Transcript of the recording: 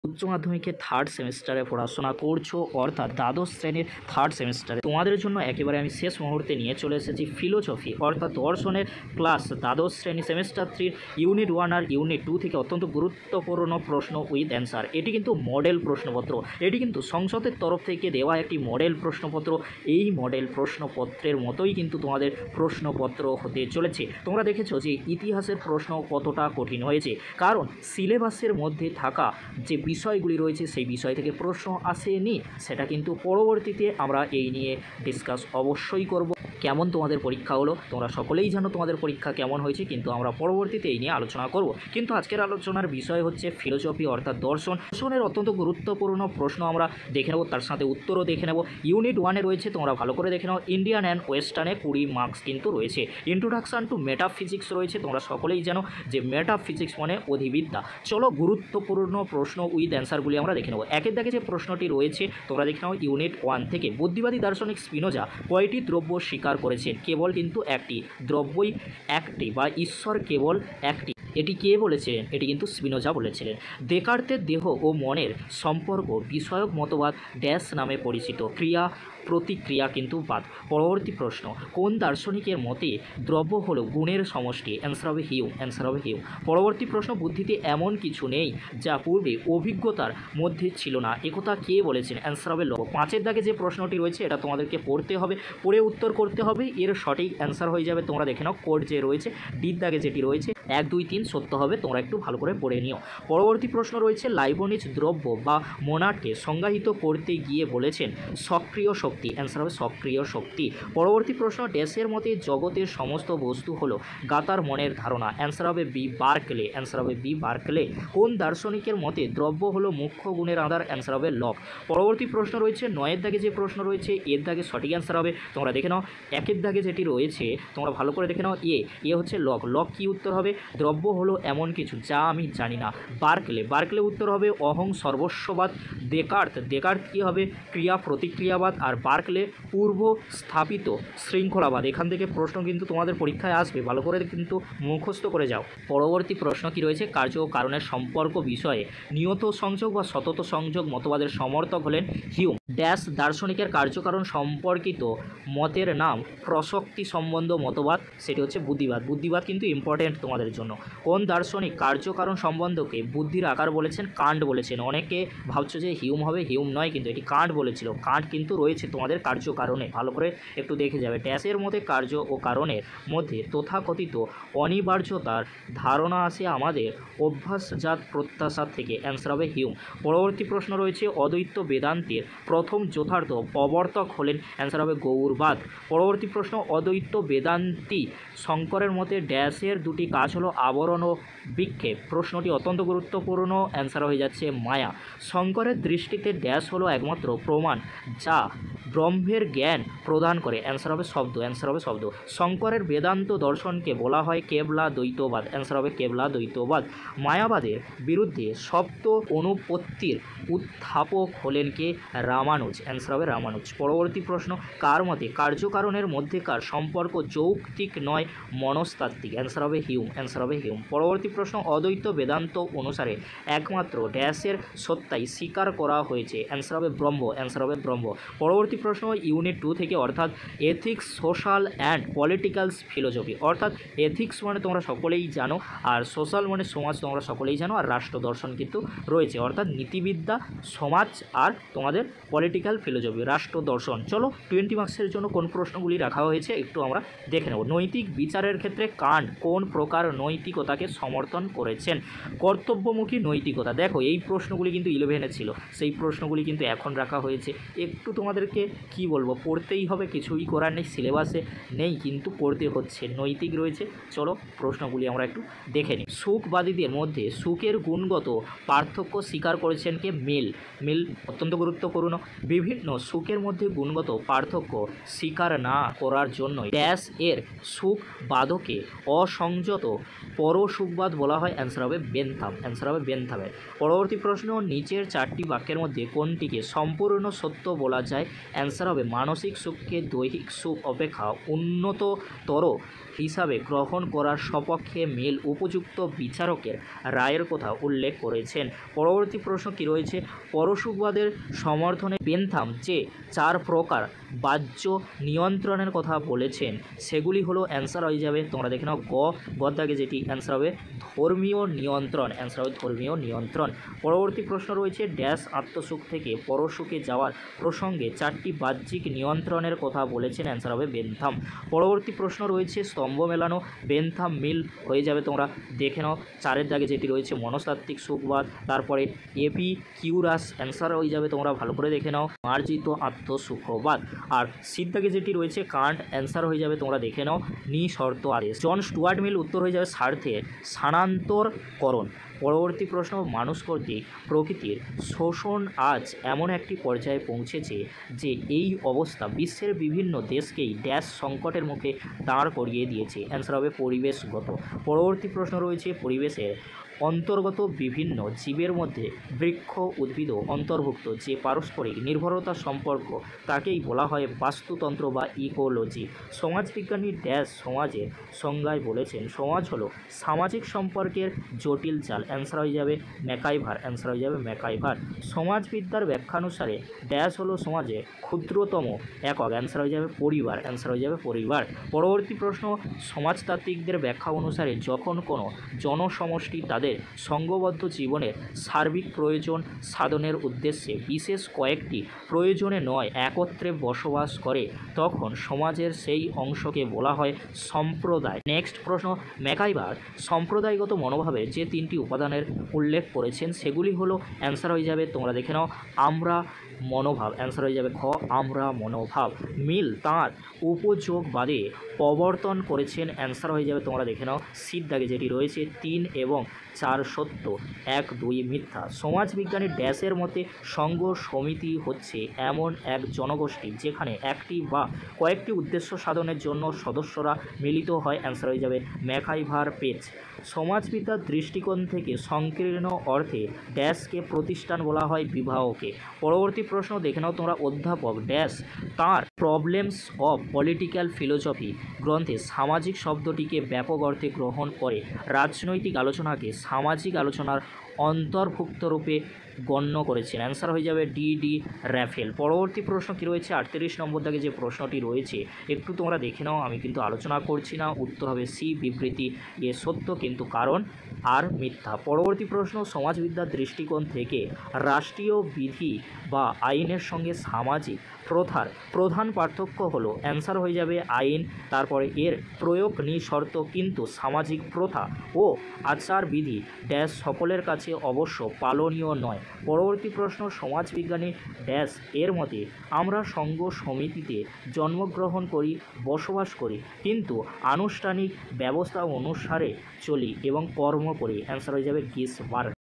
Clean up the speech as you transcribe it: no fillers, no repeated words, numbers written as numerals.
উচ্চ মাধ্যমিকের থার্ড সেমিস্টারে পড়াশোনা করছো, অর্থাৎ দ্বাদশ শ্রেণীর থার্ড সেমিস্টারে, তোমাদের জন্য একেবারে আমি শেষ মুহূর্তে নিয়ে চলে এসেছি ফিলোসফি অর্থাৎ দর্শনের ক্লাস দ্বাদশ শ্রেণী সেমিস্টার 3 ইউনিট 1 আর ইউনিট 2 থেকে অত্যন্ত গুরুত্বপূর্ণ প্রশ্ন উইথ অ্যান্সার। এটি কিন্তু মডেল প্রশ্নপত্র, এটি কিন্তু সংসদের তরফ থেকে দেওয়া একটি মডেল প্রশ্নপত্র। এই মডেল প্রশ্নপত্রের মতোই কিন্তু তোমাদের প্রশ্নপত্র হতে চলেছে। তোমরা দেখেছো যে ইতিহাসের প্রশ্ন কতটা কঠিন হয়েছে, কারণ সিলেবাসের মধ্যে থাকা যে বিষয়গুলি রয়েছে সেই বিষয় থেকে প্রশ্ন আসেনি। সেটা কিন্তু পরবর্তীতে আমরা এই নিয়ে ডিসকাস অবশ্যই করব। কেমন তোমাদের পরীক্ষা হলো তোমরা সকলেই জানো তোমাদের পরীক্ষা কেমন হয়েছে, কিন্তু আমরা পরবর্তীতে এই নিয়ে আলোচনা করব। কিন্তু আজকের আলোচনার বিষয় হচ্ছে ফিলোসফি অর্থাৎ দর্শনের অত্যন্ত গুরুত্বপূর্ণ প্রশ্ন আমরা দেখে নেব, তার সাথে উত্তরও দেখে নেব। ইউনিট 1-এ রয়েছে, তোমরা ভালো করে দেখে নাও, ইন্ডিয়ান অ্যান্ড ওয়েস্টার্নে 20 মার্কস কিন্তু রয়েছে। ইন্ট্রোডাকশান টু মেটাফিজিক্স রয়েছে, তোমরা সকলেই জানো যে মেটাফিজিক্স মানে অধিবিদ্যা। চলো গুরুত্বপূর্ণ প্রশ্ন উইথ অ্যান্সারগুলি আমরা দেখে নেব। একের দাগে যে প্রশ্নটি রয়েছে তোমরা দেখে নাও ইউনিট 1 থেকে, বুদ্ধিবাদী দার্শনিক স্পিনোজা কয়টি দ্রব্য স্বীকার করেছেন? কেবল কিন্তু একটি, দ্রব্যই একটি বা ঈশ্বর কেবল একটি। এটি কে বলেছিলেন? এটি কিন্তু স্পিনোজা বলেছিলেন। দেকার্তের দেহ ও মনের সম্পর্ক বিষয়ক মতবাদ ড্যাশ নামে পরিচিত? ক্রিয়া প্রতিক্রিয়া কিন্তু বাদ। পরবর্তী প্রশ্ন, কোন দার্শনিকের মতে দ্রব্য হলো গুণের সমষ্টি? অ্যান্সার হবে হিউম, অ্যান্সার হবে হিউম। পরবর্তী প্রশ্ন, বুদ্ধিতে এমন কিছু নেই যা পূর্বে অভিজ্ঞতার মধ্যে ছিল না, একথা কে বলেছেন? অ্যান্সার হবে লব। 5-এর দাগে যে প্রশ্নটি রয়েছে এটা তোমাদেরকে পড়তে হবে, পড়ে উত্তর করতে হবে, এর সঠিক অ্যান্সার হয়ে যাবে। তোমরা দেখে নাও কোড যে রয়েছে, ডির দাগে যেটি রয়েছে 1, 2, 3 সত্য হবে, তোমরা একটু ভালো করে পড়ে নিও। পরবর্তী প্রশ্ন রয়েছে, লাইবনিজ দ্রব্য বা মোনাডকে সংজ্ঞায়িত করতে গিয়ে বলেছেন সক্রিয় শক্তি। অ্যান্সার হবে সক্রিয় শক্তি। পরবর্তী প্রশ্ন, ড্যাশের মতে জগতের সমস্ত বস্তু হলো গাতার মনের ধারণা? অ্যান্সার হবে বি বার্কলে, অ্যান্সার হবে বি বার্কলে। কোন দার্শনিকের মতে দ্রব্য হলো মুখ্য গুণের আধার? অ্যান্সার হবে লক। পরবর্তী প্রশ্ন রয়েছে, 9-এর দাগে যে প্রশ্ন রয়েছে এর দাগে সঠিক অ্যান্সার হবে, তোমরা দেখে নাও 1-এর দাগে যেটি রয়েছে তোমরা ভালো করে দেখে নাও, এ হচ্ছে লক। লক কি উত্তর হবে? দ্রব্য হলো এমন কিছু যা আমি জানি না। বার্কলে উত্তর হবে অহং সর্বস্ববাদ। দেকার্ত কী হবে? ক্রিয়া প্রতিক্রিয়াবাদ। আর বার্কলে পূর্ব স্থাপিত শৃঙ্খলাবাদ। এখান থেকে প্রশ্ন কিন্তু তোমাদের পরীক্ষায় আসবে, ভালো করে কিন্তু মুখস্থ করে যাও। পরবর্তী প্রশ্ন কি রয়েছে, কার্য ও কারণের সম্পর্ক বিষয়ে নিয়ত সংযোগ বা সতত সংযোগ মতবাদের সমর্থক হলেন হিউম। ড্যাশ দার্শনিকের কার্যকারণ সম্পর্কিত মতের নাম প্রসক্তি সম্বন্ধ মতবাদ, সেটি হচ্ছে বুদ্ধিবাদ। বুদ্ধিবাদ কিন্তু ইম্পর্টেন্ট তোমাদের জন্য। কোন দার্শনিক কার্যকারণ সম্বন্ধকে বুদ্ধির আকার বলেছেন? কান্ট বলেছেন। অনেকে ভাবছো যে হিউম হবে, হিউম নয়, কিন্তু এটি কান্ট বলেছিল। কান্ট কিন্তু রয়েছে তোমাদের কার্যকারণে, ভালো করে একটু দেখে যাবে। ড্যাশের মধ্যে কার্য ও কারণের মধ্যে তথাকথিত অনিবার্যতার ধারণা আসে আমাদের অভ্যাসজাত প্রত্যাশা থেকে? অ্যান্সার হবে হিউম। পরবর্তী প্রশ্ন রয়েছে, অদ্বৈত বেদান্তের প্রথম যথার্থ প্রবর্তক হলেন? অ্যান্সার হবে গৌড়বাদ। পরবর্তী প্রশ্ন, অদ্বৈত বেদান্তি শঙ্করের মতে ড্যাশের দুটি কাজ হলো আবরণ ও বিক্ষেপ? প্রশ্নটি অত্যন্ত গুরুত্বপূর্ণ, অ্যান্সার হয়ে যাচ্ছে মায়া। শঙ্করের দৃষ্টিতে ড্যাশ হলো একমাত্র প্রমাণ যা ব্রহ্মের জ্ঞান প্রদান করে? অ্যান্সার হবে শব্দ, অ্যান্সার হবে শব্দ। শঙ্করের বেদান্ত দর্শনকে বলা হয় কেবলা দ্বৈতবাদ? অ্যান্সার হবে কেবলা দ্বৈতবাদ। মায়াবাদের বিরুদ্ধে সপ্ত অনুপত্তির উত্থাপক হলেন কে? রামানুজ, অ্যান্সার হবে রামানুজ। পরবর্তী প্রশ্ন, কার মতে কার্যকারণের মধ্যেকার সম্পর্ক যৌক্তিক নয় মনস্তাত্ত্বিক? অ্যান্সার হবে হিউম, অ্যান্সার হবে হিউম। পরবর্তী প্রশ্ন, অদ্বৈত বেদান্ত অনুসারে একমাত্র ড্যাশের সত্তাই স্বীকার করা হয়েছে? অ্যান্সার হবে ব্রহ্ম, অ্যান্সার হবে ব্রহ্ম। পরবর্তী প্রশ্ন, ইউনিট 2 থেকে, অর্থাৎ ethics social and political philosophy. অর্থাৎ এথিক্স মানে তোমরা সকলেই জানো, আর সোশ্যাল মানে সমাজ তোমরা সকলেই জানো, আর রাষ্ট্র দর্শন কিন্তু রয়েছে, অর্থাৎ নীতিবিদ্যা, সমাজ, আর তোমাদের পলিটিক্যাল ফিলোসফি, রাষ্ট্র দর্শন। চলো 20 মার্কসের জন্য কোন প্রশ্নগুলি রাখা হয়েছে একটু আমরা দেখে নেব। নৈতিক বিচারের ক্ষেত্রে কান্ট কোন প্রকার নৈতিকতাকে সমর্থন করেছেন? কর্তব্যমুখী নৈতিকতা। দেখো এই প্রশ্নগুলি কিন্তু 11-এ ছিল, সেই প্রশ্নগুলি কিন্তু এখন রাখা হয়েছে। একটু তোমাদেরকে কি বলবো, পড়তেই হবে, কিছুই করার নেই, সিলেবাসে নেই কিন্তু পড়তে হচ্ছে। নৈতিক রয়েছে, চলো প্রশ্নগুলি আমরা একটু দেখে নিই। সুখবাদীদের মধ্যে সুখের গুণগত পার্থক্য স্বীকার করেছেন কে? মিল অত্যন্ত গুরুত্বপূর্ণ। বিভিন্ন সুখের মধ্যে গুণগত পার্থক্য স্বীকার না করার জন্য ড্যাশ এর সুখ বাদকে অসংযত পর পরশুকবাদ বলা হয়? অ্যান্সার হবে বেনথাম, অ্যান্সার হবে বেনথামের। পরবর্তী প্রশ্ন, নিচের 4টি বাক্যের মধ্যে কোনটিকে সম্পূর্ণ সত্য বলা যায়? অ্যান্সার হবে মানসিক সুখকে দৈহিক সুখ অপেক্ষা উন্নততর হিসাবে গ্রহণ করার সপক্ষে মিল উপযুক্ত বিচারকের রায়ের কথা উল্লেখ করেছেন। পরবর্তী প্রশ্ন কি রয়েছে? পরশুকবাদের সমর্থনে বেনথাম যে 4 প্রকার বাহ্য নিয়ন্ত্রণের কথা বলেছেন সেগুলি হলো, অ্যান্সার হয়ে যাবে তোমরা দেখে নাও গদ্দাকে, যেটি অ্যান্সার হবে ধর্মীয় নিয়ন্ত্রণ, অ্যান্সার হবে ধর্মীয় নিয়ন্ত্রণ। পরবর্তী প্রশ্ন রয়েছে, ড্যাশ আত্মসুখ থেকে পরসুখে যাওয়ার প্রসঙ্গে 4টি বাহ্যিক নিয়ন্ত্রণের কথা বলেছেন? অ্যান্সার হবে বেনথাম। পরবর্তী প্রশ্ন রয়েছে, স্তম্ভ মেলানো বেনথাম মিল হয়ে যাবে তোমরা দেখে নাও 4-এর দাগে যেটি রয়েছে মনস্তাত্ত্বিক সুখবাদ, তারপরে এপিকিউরাস, অ্যান্সার হয়ে যাবে তোমরা ভালো করে দেখে নাও মার্জিত আত্মসুখবাদ। আর সিদ্ধাকে যেটি রয়েছে কান্ট, অ্যান্সার হয়ে যাবে তোমরা দেখে নাও নিঃশর্ত আদেশ। জন স্টুয়ার্ট মিল উত্তর হয়ে যাবে স্বার্থের স্থানান্তরকরণ। পরবর্তী প্রশ্ন, মানুষ কর্তৃক প্রকৃতির শোষণ আজ এমন একটি পর্যায়ে পৌঁছেছে যে এই অবস্থা বিশ্বের বিভিন্ন দেশকেই ড্যাশ সংকটের মুখে দাঁড় করিয়ে দিয়েছে? অ্যান্সার হবে পরিবেশগত। পরবর্তী প্রশ্ন রয়েছে, পরিবেশের অন্তর্গত বিভিন্ন জীবের মধ্যে বৃক্ষ উদ্ভিদও অন্তর্ভুক্ত যে পারস্পরিক নির্ভরতা সম্পর্ক তাকেই বলা হয় বাস্তুতন্ত্র বা ইকোলজি। সমাজবিজ্ঞানী ড্যাশ সমাজের সংজ্ঞায় বলেছেন সমাজ হলো সামাজিক সম্পর্কের জটিল জাল? অ্যান্সার হয়ে যাবে ম্যাকাইভার, অ্যান্সার হয়ে যাবে ম্যাকাইভার। সমাজবিদ্যার ব্যাখ্যানুসারে ড্যাশ হলো সমাজের ক্ষুদ্রতম একক? অ্যান্সার হয়ে যাবে পরিবার, অ্যান্সার হয়ে যাবে পরিবার। পরবর্তী প্রশ্ন, সমাজতাত্ত্বিকদের ব্যাখ্যা অনুসারে যখন কোনো জনসমষ্টি তাদের সংঘবদ্ধ জীবনের সার্বিক প্রয়োজন সাধনের উদ্দেশ্যে বিশেষ কয়েকটি প্রয়োজনে নয় একত্রে বসবাস করে তখন সমাজের সেই অংশকে বলা হয় সম্প্রদায়। নেক্সট প্রশ্ন, ম্যাকাইভার সম্প্রদায়গত মনোভাবের যে 3টি উপাদানের উল্লেখ করেছেন সেগুলি হলো, অ্যান্সার হয়ে যাবে তোমরা দেখে নাও আমরা মনোভাব, অ্যান্সার হয়ে যাবে খ আমরা মনোভাব। মিল তাঁর উপযোগবাদে প্রবর্তন করেছেন? অ্যান্সার হয়ে যাবে তোমরা দেখে নাও সিদ্ধাকে, যেটি রয়েছে 3 এবং 4 সত্য, 1, 2 মিথ্যা। সমাজবিজ্ঞানী ড্যাশের মতে সংঘ সমিতি হচ্ছে এমন এক জনগোষ্ঠী যেখানে একটি বা কয়েকটি উদ্দেশ্য সাধনের জন্য সদস্যরা মিলিত হয়? অ্যান্সার হয়ে যাবে ম্যাকাইভার পেজ। সমাজবিদ্যার দৃষ্টিকোণ থেকে সংকীর্ণ অর্থে ড্যাশকে প্রতিষ্ঠান বলা হয় বিবাহকে। পরবর্তী প্রশ্ন দেখে নাও তোমরা, অধ্যাপক ড্যাশ তাঁর প্রবলেমস অফ পলিটিক্যাল ফিলোসফি গ্রন্থে সামাজিক শব্দটিকে ব্যাপক অর্থে গ্রহণ করে রাজনৈতিক আলোচনাকে সামাজিক আলোচনার অন্তর্ভুক্ত রূপে গণ্য করেছেন? অ্যান্সার হয়ে যাবে ডি র্যাফেল। পরবর্তী প্রশ্ন কি রয়েছে? 38 নম্বর দাগে যে প্রশ্নটি রয়েছে একটু তোমরা দেখে নাও, আমি কিন্তু আলোচনা করছি না। উত্তর হবে সি বিবৃতি, এ সত্য কিন্তু কারণ আর মিথ্যা। পরবর্তী প্রশ্ন, সমাজবিদ্যার দৃষ্টিকোণ থেকে রাষ্ট্রীয় বিধি বা আইনের সঙ্গে সামাজিক প্রথার প্রধান পার্থক্য হলো? অ্যান্সার হয়ে যাবে আইন, তারপরে এর প্রয়োগ নিঃশর্ত, কিন্তু সামাজিক প্রথা ও আচার বিধি ড্যাশ সকলের কাছে অবশ্য পালনীয় নয়। পরবর্তী প্রশ্ন, সমাজবিজ্ঞানী ড্যাশ এর মতে আমরা সংঘ সমিতিতে জন্মগ্রহণ করি, বসবাস করি, কিন্তু আনুষ্ঠানিক ব্যবস্থা অনুসারে চলি এবং কর্ম করি? অ্যান্সার হয়ে যাবে গিসবার্গ।